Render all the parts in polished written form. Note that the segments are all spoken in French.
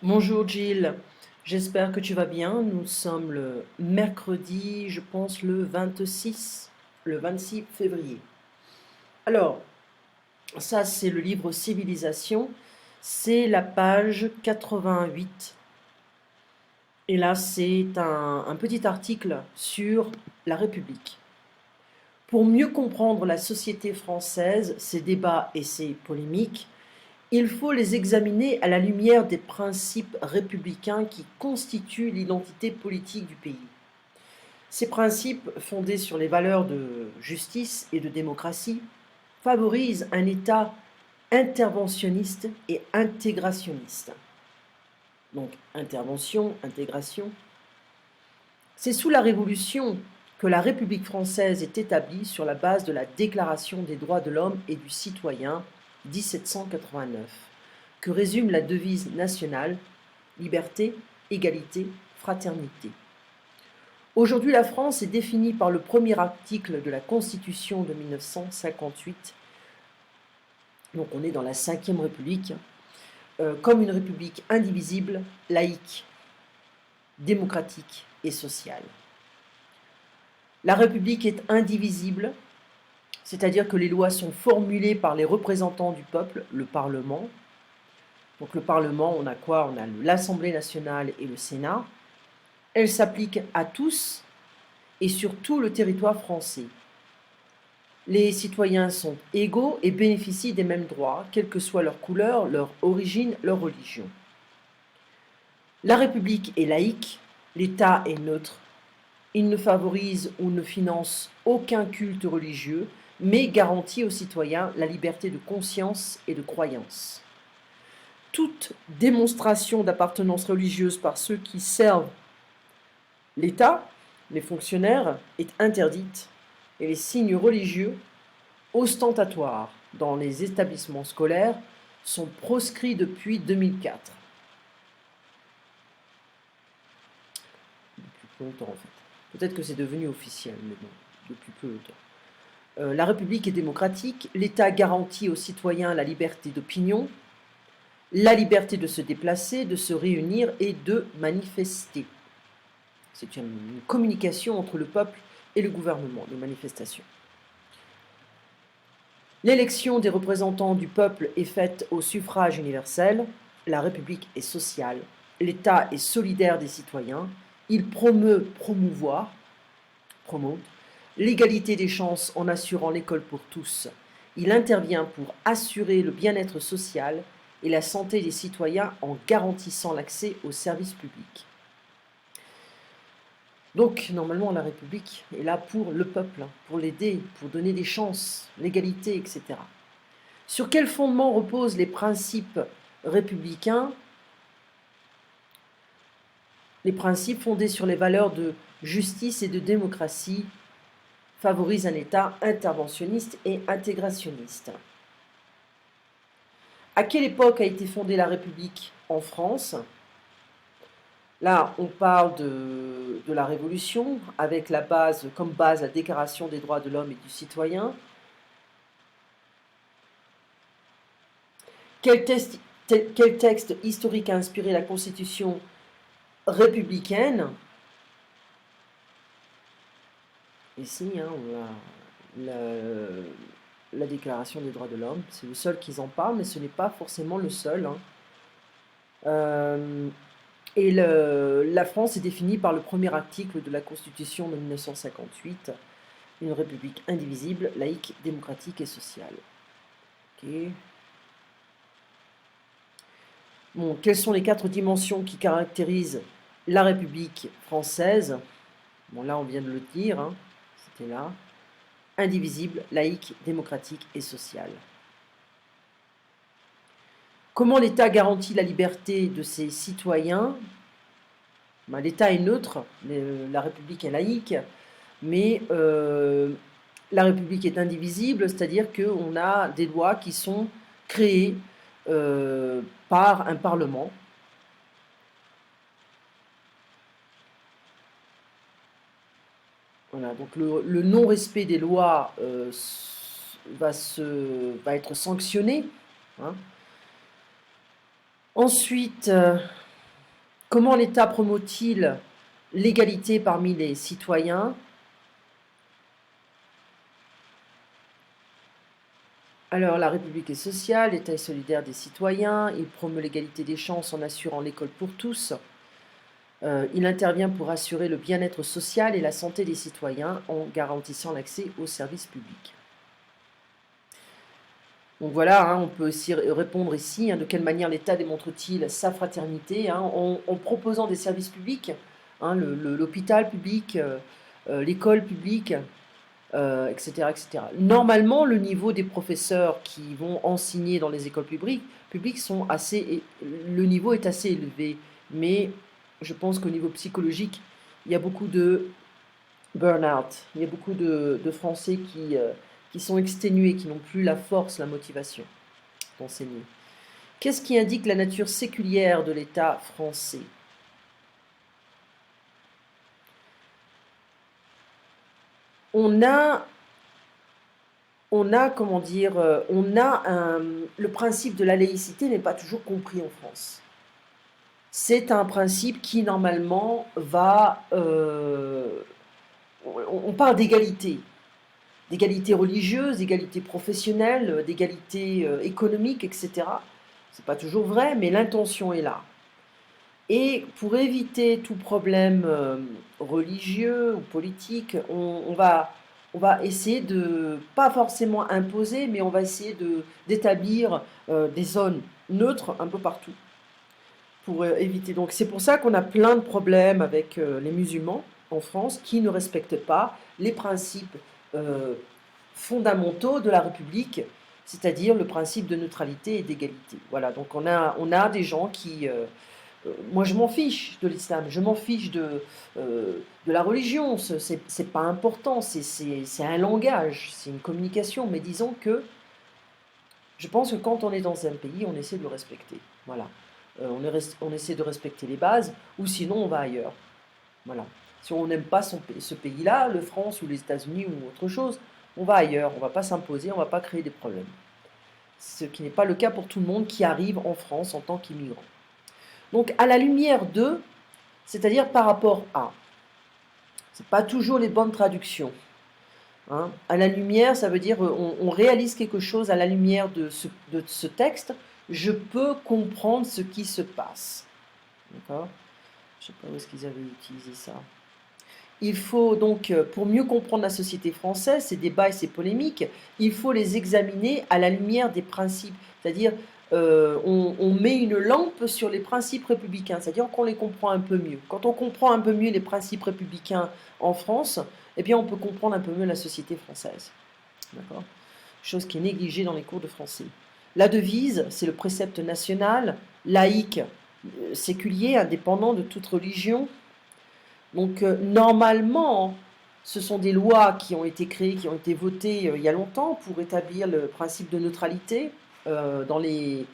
Bonjour Gilles, j'espère que tu vas bien. Nous sommes le mercredi, je pense le 26 février. Alors, ça c'est le livre Civilisation, c'est la page 88. Et là c'est un petit article sur la République. Pour mieux comprendre la société française, ses débats et ses polémiques, il faut les examiner à la lumière des principes républicains qui constituent l'identité politique du pays. Ces principes, fondés sur les valeurs de justice et de démocratie, favorisent un État interventionniste et intégrationniste. Donc intervention, intégration. C'est sous la Révolution que la République française est établie sur la base de la Déclaration des droits de l'homme et du citoyen 1789, que résume la devise nationale liberté, égalité, fraternité. Aujourd'hui, la France est définie par le premier article de la Constitution de 1958, donc on est dans la Ve République, comme une république indivisible, laïque, démocratique et sociale. La République est indivisible, c'est-à-dire que les lois sont formulées par les représentants du peuple, le Parlement. Donc le Parlement, on a quoi? On a l'Assemblée nationale et le Sénat. Elle s'applique à tous et sur tout le territoire français. Les citoyens sont égaux et bénéficient des mêmes droits, quelle que soit leur couleur, leur origine, leur religion. La République est laïque, l'État est neutre. Il ne favorise ou ne finance aucun culte religieux, mais garantit aux citoyens la liberté de conscience et de croyance. Toute démonstration d'appartenance religieuse par ceux qui servent l'État, les fonctionnaires, est interdite et les signes religieux ostentatoires dans les établissements scolaires sont proscrits depuis 2004. Depuis peu longtemps en fait. Peut-être que c'est devenu officiel, mais bon, depuis peu longtemps. La République est démocratique, l'État garantit aux citoyens la liberté d'opinion, la liberté de se déplacer, de se réunir et de manifester. C'est une communication entre le peuple et le gouvernement, les manifestations. L'élection des représentants du peuple est faite au suffrage universel, la République est sociale, l'État est solidaire des citoyens, il promouvoir l'égalité des chances en assurant l'école pour tous. Il intervient pour assurer le bien-être social et la santé des citoyens en garantissant l'accès aux services publics. Donc, normalement, la République est là pour le peuple, pour l'aider, pour donner des chances, l'égalité, etc. Sur quel fondement reposent les principes républicains? Les principes fondés sur les valeurs de justice et de démocratie favorisent un État interventionniste et intégrationniste. À quelle époque a été fondée la République en France? Là, on parle de la Révolution, avec comme base la Déclaration des droits de l'homme et du citoyen. Quel texte historique a inspiré la Constitution républicaine? Ici, hein, on a la Déclaration des droits de l'homme. C'est le seul qu'ils en parlent, mais ce n'est pas forcément le seul. Et la France est définie par le premier article de la Constitution de 1958, une république indivisible, laïque, démocratique et sociale. Okay. Bon, quelles sont les 4 dimensions qui caractérisent la République française? Bon, là, on vient de le dire, hein, c'était là. Indivisible, laïque, démocratique et sociale. Comment l'État garantit la liberté de ses citoyens? Ben, l'État est neutre, la République est laïque, mais la République est indivisible, c'est-à-dire qu'on a des lois qui sont créées par un Parlement. Voilà, donc le non-respect des lois va être sanctionné. Hein. Ensuite, Comment l'État promeut-il l'égalité parmi les citoyens? Alors, la République est sociale, l'État est solidaire des citoyens, il promeut l'égalité des chances en assurant l'école pour tous. Il intervient pour assurer le bien-être social et la santé des citoyens en garantissant l'accès aux services publics. Donc voilà, on peut aussi répondre ici, de quelle manière l'État démontre-t-il sa fraternité, en proposant des services publics, l'hôpital public, l'école publique, etc., etc. Normalement, le niveau des professeurs qui vont enseigner dans les écoles publiques le niveau est assez élevé, mais je pense qu'au niveau psychologique, il y a beaucoup de burn-out, il y a beaucoup de Français qui sont exténués, qui n'ont plus la force, la motivation d'enseigner. Qu'est-ce qui indique la nature séculière de l'État français? On a, comment dire, le principe de la laïcité n'est pas toujours compris en France. C'est un principe qui, normalement, on parle d'égalité religieuse, d'égalité professionnelle, d'égalité économique, etc. C'est pas toujours vrai, mais l'intention est là. Et pour éviter tout problème religieux ou politique, on va essayer de, pas forcément imposer, mais on va essayer d'établir des zones neutres un peu partout pour éviter. Donc c'est pour ça qu'on a plein de problèmes avec les musulmans en France qui ne respectent pas les principes fondamentaux de la République, c'est-à-dire le principe de neutralité et d'égalité. Voilà, donc on a des gens qui... moi, je m'en fiche de l'islam, je m'en fiche de la religion, c'est pas important, c'est un langage, c'est une communication, mais disons que je pense que quand on est dans un pays, on essaie de le respecter. Voilà. On essaie de respecter les bases, ou sinon on va ailleurs. Voilà. Si on n'aime pas ce pays-là, le France ou les États-Unis ou autre chose, on va ailleurs, on ne va pas s'imposer, on ne va pas créer des problèmes. Ce qui n'est pas le cas pour tout le monde qui arrive en France en tant qu'immigrant. Donc à la lumière de, c'est-à-dire par rapport à, ce n'est pas toujours les bonnes traductions. À la lumière, ça veut dire on réalise quelque chose à la lumière de ce texte, je peux comprendre ce qui se passe. D'accord? Je ne sais pas où est-ce qu'ils avaient utilisé ça. Il faut donc, pour mieux comprendre la société française, ces débats et ces polémiques, il faut les examiner à la lumière des principes. C'est-à-dire, on met une lampe sur les principes républicains, c'est-à-dire qu'on les comprend un peu mieux. Quand on comprend un peu mieux les principes républicains en France, eh bien on peut comprendre un peu mieux la société française. D'accord? Chose qui est négligée dans les cours de français. La devise, c'est le précepte national, laïque, séculier, indépendant de toute religion. Donc normalement, ce sont des lois qui ont été créées, qui ont été votées il y a longtemps pour établir le principe de neutralité dans les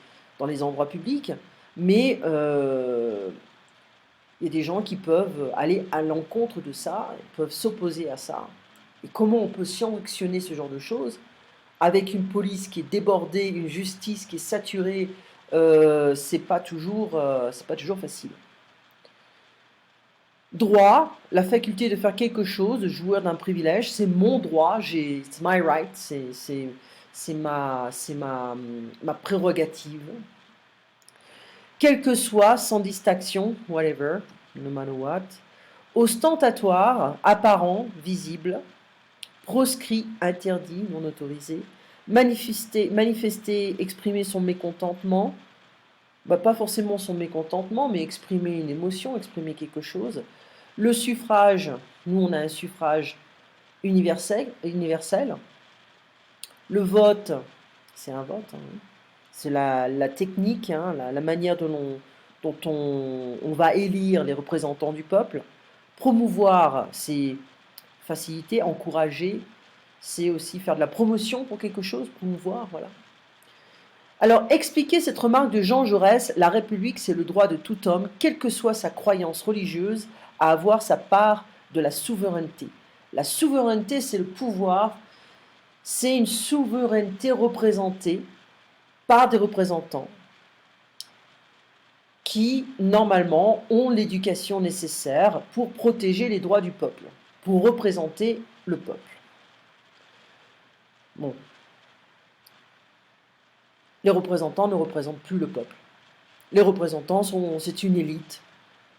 endroits publics, mais il y a des gens qui peuvent aller à l'encontre de ça, peuvent s'opposer à ça. Et comment on peut sanctionner ce genre de choses avec une police qui est débordée, une justice qui est saturée, c'est pas toujours facile. Droit, la faculté de faire quelque chose, jouir d'un privilège, c'est mon droit, it's my right, c'est ma prérogative. Quel que soit, sans distinction, whatever, no matter what. Ostentatoire, apparent, visible. Proscrit, interdit, non autorisé. Manifester, exprimer son mécontentement. Pas forcément son mécontentement, mais exprimer une émotion, exprimer quelque chose. Le suffrage, nous on a un suffrage universel. Le vote, c'est un vote. C'est la technique, la manière dont on va élire les représentants du peuple. Promouvoir, c'est faciliter, encourager, c'est aussi faire de la promotion pour quelque chose, promouvoir, voilà. Alors, expliquer cette remarque de Jean Jaurès, la République, c'est le droit de tout homme, quelle que soit sa croyance religieuse, à avoir sa part de la souveraineté. La souveraineté, c'est le pouvoir, c'est une souveraineté représentée par des représentants qui, normalement, ont l'éducation nécessaire pour protéger les droits du peuple, pour représenter le peuple. Bon. Les représentants ne représentent plus le peuple. Les représentants, c'est une élite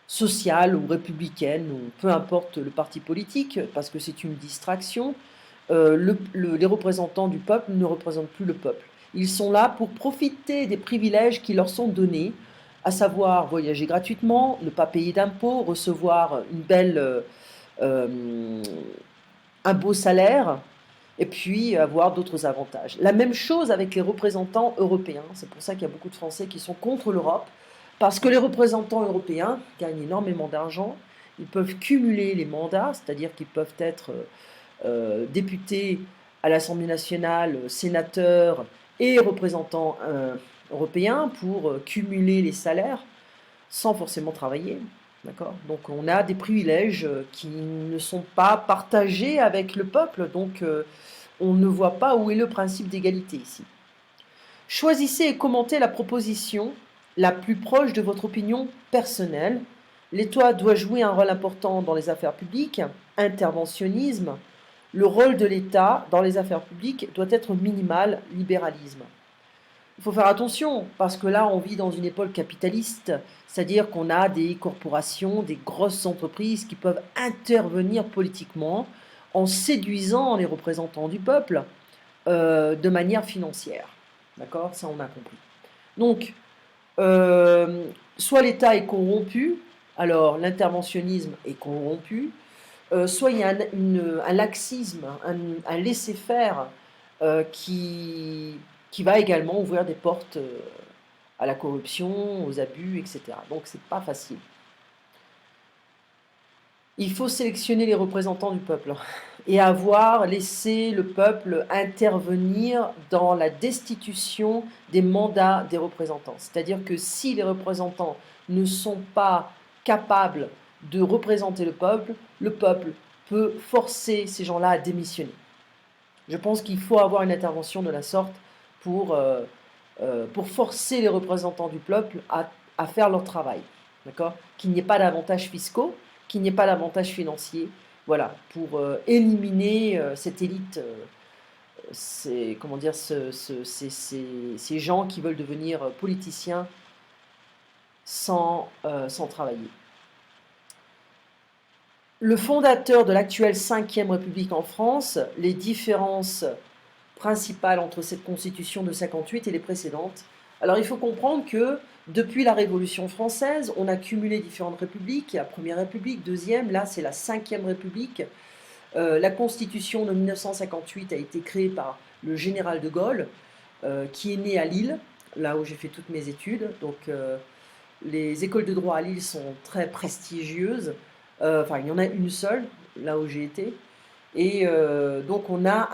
sociale ou républicaine, ou peu importe le parti politique, parce que c'est une distraction. Les représentants du peuple ne représentent plus le peuple. Ils sont là pour profiter des privilèges qui leur sont donnés, à savoir voyager gratuitement, ne pas payer d'impôts, recevoir un beau salaire, et puis avoir d'autres avantages. La même chose avec les représentants européens. C'est pour ça qu'il y a beaucoup de Français qui sont contre l'Europe, parce que les représentants européens gagnent énormément d'argent, ils peuvent cumuler les mandats, c'est-à-dire qu'ils peuvent être députés à l'Assemblée nationale, sénateurs et représentants européens pour cumuler les salaires sans forcément travailler. D'accord ? Donc on a des privilèges qui ne sont pas partagés avec le peuple, donc on ne voit pas où est le principe d'égalité ici. Choisissez et commentez la proposition la plus proche de votre opinion personnelle. L'État doit jouer un rôle important dans les affaires publiques, interventionnisme. Le rôle de l'État dans les affaires publiques doit être minimal, libéralisme. Il faut faire attention, parce que là, on vit dans une époque capitaliste, c'est-à-dire qu'on a des corporations, des grosses entreprises qui peuvent intervenir politiquement en séduisant les représentants du peuple de manière financière. D'accord ? Ça, on a compris. Donc, soit l'État est corrompu, alors l'interventionnisme est corrompu, soit il y a un laxisme, un laisser-faire qui va également ouvrir des portes à la corruption, aux abus, etc. Donc c'est pas facile. Il faut sélectionner les représentants du peuple et avoir laissé le peuple intervenir dans la destitution des mandats des représentants. C'est-à-dire que si les représentants ne sont pas capables de représenter le peuple peut forcer ces gens-là à démissionner. Je pense qu'il faut avoir une intervention de la sorte pour forcer les représentants du peuple à faire leur travail. D'accord ? Qu'il n'y ait pas d'avantages fiscaux, qu'il n'y ait pas d'avantages financiers. Voilà, pour éliminer cette élite, ces gens qui veulent devenir politiciens sans travailler. Le fondateur de l'actuelle 5e République en France, les différences principales entre cette constitution de 58 et les précédentes. Alors il faut comprendre que depuis la Révolution française, on a cumulé différentes républiques. La Première République, Deuxième, là c'est la 5e République. La constitution de 1958 a été créée par le général de Gaulle, qui est né à Lille, là où j'ai fait toutes mes études. Donc les écoles de droit à Lille sont très prestigieuses. Enfin, il y en a une seule, là où j'ai été. Et donc on a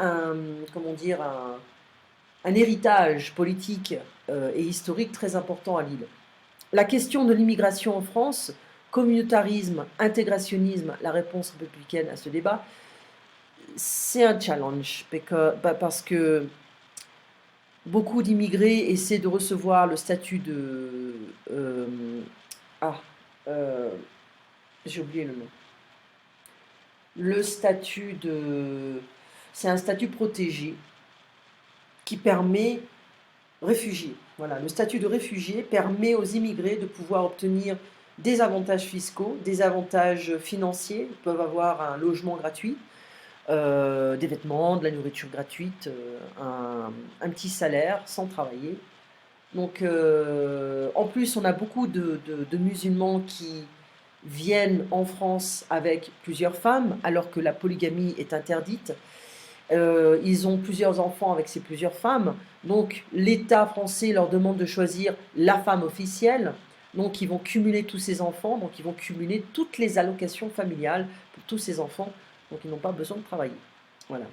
un héritage politique et historique très important à Lille. La question de l'immigration en France, communautarisme, intégrationnisme, la réponse républicaine à ce débat, c'est un challenge parce que beaucoup d'immigrés essaient de recevoir le statut de... j'ai oublié le nom. Le statut de... C'est un statut protégé qui permet... Réfugié. Voilà, le statut de réfugié permet aux immigrés de pouvoir obtenir des avantages fiscaux, des avantages financiers. Ils peuvent avoir un logement gratuit, des vêtements, de la nourriture gratuite, un petit salaire sans travailler. Donc, en plus, on a beaucoup de musulmans qui viennent en France avec plusieurs femmes, alors que la polygamie est interdite. Ils ont plusieurs enfants avec ces plusieurs femmes. Donc, l'État français leur demande de choisir la femme officielle. Donc, ils vont cumuler tous ces enfants. Donc, ils vont cumuler toutes les allocations familiales pour tous ces enfants. Donc, ils n'ont pas besoin de travailler. Voilà.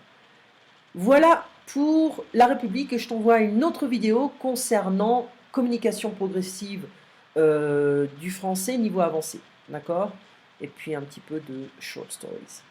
Voilà pour la République. Et je t'envoie une autre vidéo concernant communication progressive du français niveau avancé. D'accord ? Et puis un petit peu de short stories.